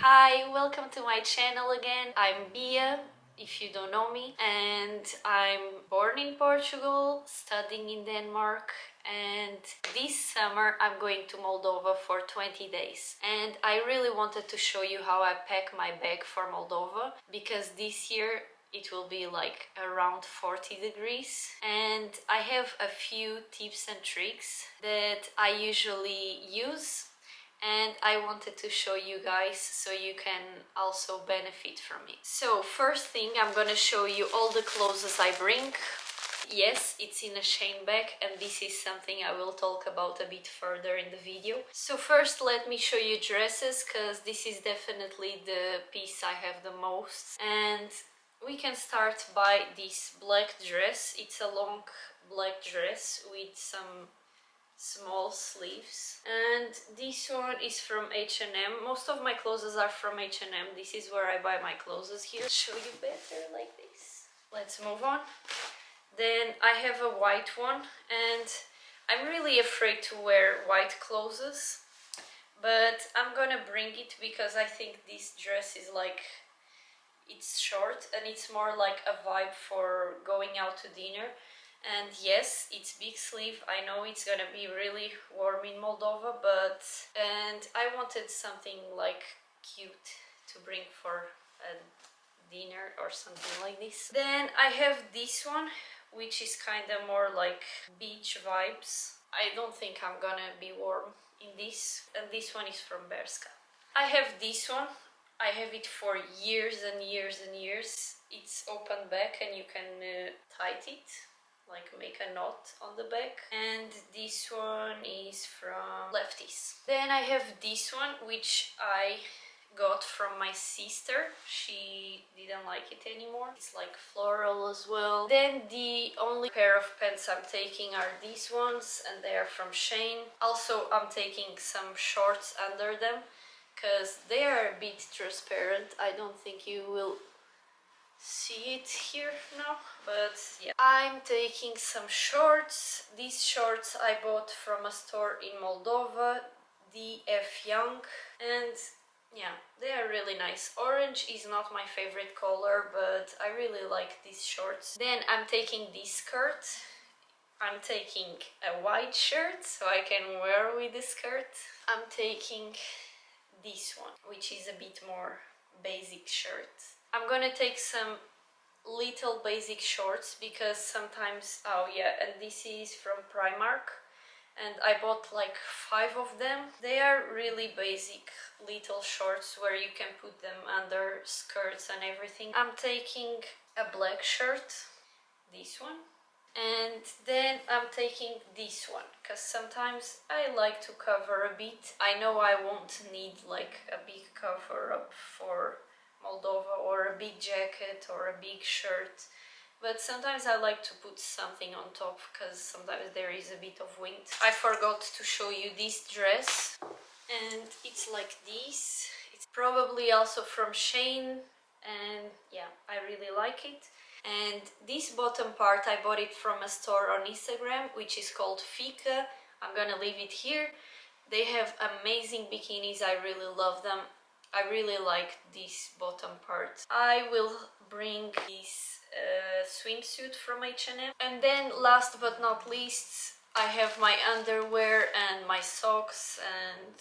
Hi, welcome to my channel again. I'm Bia, if you don't know me, and I'm born in Portugal, studying in Denmark, and this summer I'm going to Moldova for 20 days. And I really wanted to show you how I pack my bag for Moldova, because this year it will be like around 40 degrees, and I have a few tips and tricks that I usually use, and I wanted to show you guys so you can also benefit from it. So first thing, I'm gonna show you all the clothes I bring. Yes, it's in a Shein bag, and this is something I will talk about a bit further in the video. So first let me show you dresses, because this is definitely the piece I have the most. And we can start by this black dress. It's a long black dress with some small sleeves, and this one is from H&M. Most of my clothes are from H&M. This is where I buy my clothes here. I'll show you better like this. Let's move on. Then I have a white one, and I'm really afraid to wear white clothes, but I'm gonna bring it because I think this dress is like, it's short and it's more like a vibe for going out to dinner. And yes, it's big sleeve. I know it's gonna be really warm in Moldova, and I wanted something like cute to bring for a dinner or something like this. Then I have this one, which is kind of more like beach vibes. I don't think I'm gonna be warm in this, and this one is from Berska. I have this one. I have it for years and years and years. It's open back and you can tight it, like make a knot on the back. And this one is from Lefties. Then I have this one, which I got from my sister. She didn't like it anymore. It's like floral as well. Then the only pair of pants I'm taking are these ones, and they are from Shein. Also, I'm taking some shorts under them because they are a bit transparent. I don't think you will see it here now, but yeah. I'm taking some shorts. These shorts I bought from a store in Moldova, DF Young, and yeah, they are really nice. Orange is not my favorite color, but I really like these shorts. Then I'm taking this skirt. I'm taking a white shirt so I can wear with the skirt. I'm taking this one, which is a bit more basic shirt. I'm gonna take some little basic shorts because sometimes, oh yeah, and this is from Primark, and I bought like 5 of them. They are really basic little shorts where you can put them under skirts and everything. I'm taking a black shirt, this one. And then I'm taking this one because sometimes I like to cover a bit. I know I won't need like a big cover up for Moldova, or a big jacket or a big shirt, but sometimes I like to put something on top because sometimes there is a bit of wind. I forgot to show you this dress, and it's like this. It's probably also from Shein, and yeah, I really like it. And this bottom part, I bought it from a store on Instagram, which is called Fika. I'm gonna leave it here. They have amazing bikinis. I really love them. I really like this bottom part. I will bring this swimsuit from H&M. And then last but not least, I have my underwear and my socks, and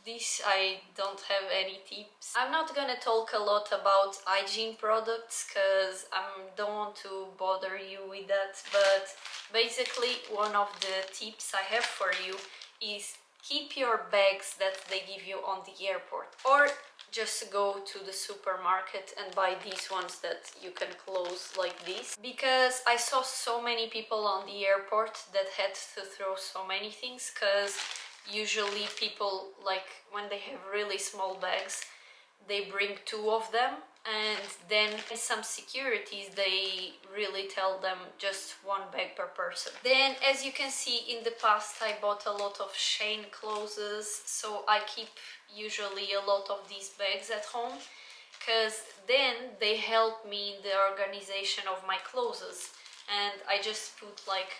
this I don't have any tips. I'm not gonna talk a lot about hygiene products because I don't want to bother you with that, but basically one of the tips I have for you is keep your bags that they give you on the airport, or just go to the supermarket and buy these ones that you can close like this, because I saw so many people on the airport that had to throw so many things, because usually people, like when they have really small bags, they bring 2 of them, and then in some securities they really tell them just 1 bag per person. Then, as you can see, in the past I bought a lot of Shein clothes, so I keep usually a lot of these bags at home, because then they help me in the organization of my clothes, and I just put like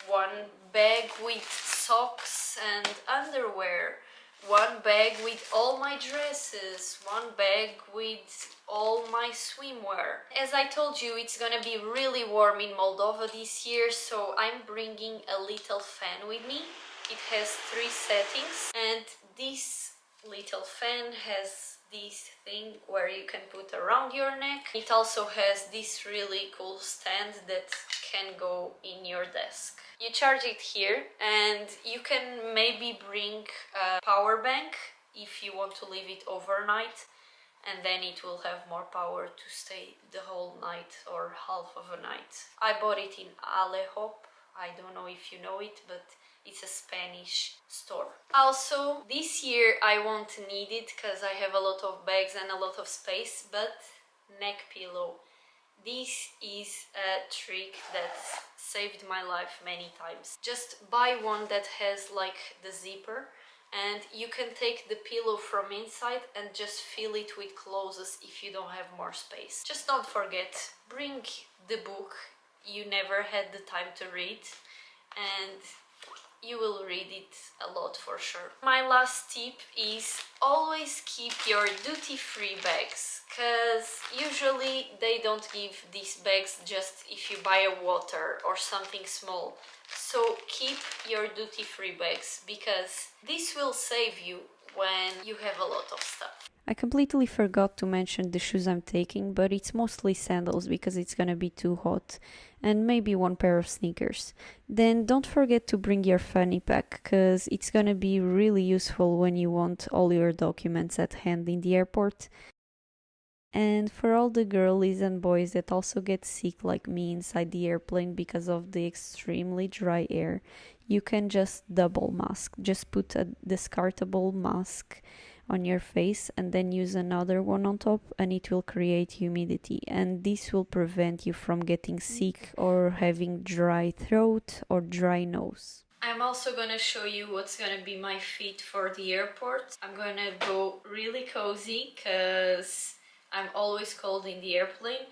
1 bag with socks and underwear, one bag with all my dresses, one bag with all my swimwear. As I told you, it's gonna be really warm in Moldova this year, so I'm bringing a little fan with me. It has 3 settings, and this little fan has this thing where you can put around your neck. It also has this really cool stand that can go in your desk. You charge it here, and you can maybe bring a power bank if you want to leave it overnight, and then it will have more power to stay the whole night or half of a night. I bought it in Alehop. I don't know if you know it, but it's a Spanish store. Also, this year I won't need it because I have a lot of bags and a lot of space, but neck pillow. This is a trick that saved my life many times. Just buy one that has like the zipper, and you can take the pillow from inside and just fill it with clothes if you don't have more space. Just don't forget, bring the book you never had the time to read, and you will read it a lot for sure. My last tip is always keep your duty-free bags, because usually they don't give these bags just if you buy a water or something small. So keep your duty-free bags, because this will save you when you have a lot of stuff. I completely forgot to mention the shoes I'm taking, but it's mostly sandals because it's gonna be too hot, and maybe one pair of sneakers. Then don't forget to bring your fanny pack, cause it's gonna be really useful when you want all your documents at hand in the airport. And for all the girlies and boys that also get sick like me inside the airplane because of the extremely dry air, you can just double mask. Just put a descartable mask on your face and then use another one on top, and it will create humidity, and this will prevent you from getting sick or having dry throat or dry nose. I'm also gonna show you what's gonna be my fit for the airport. I'm gonna go really cozy because I'm always cold in the airplane,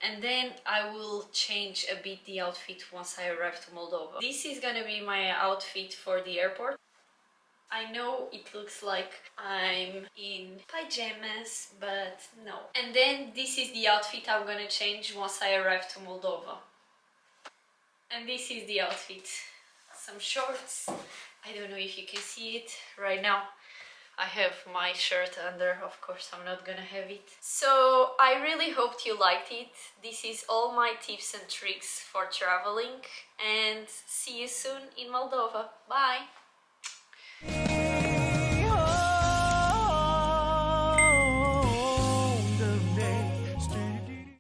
and then I will change a bit the outfit once I arrive to Moldova. This is gonna be my outfit for the airport. I know it looks like I'm in pajamas, but no. And then this is the outfit I'm gonna change once I arrive to Moldova. And this is the outfit. Some shorts. I don't know if you can see it right now. I have my shirt under, of course I'm not gonna have it. So I really hoped you liked it. This is all my tips and tricks for traveling, and see you soon in Moldova. Bye!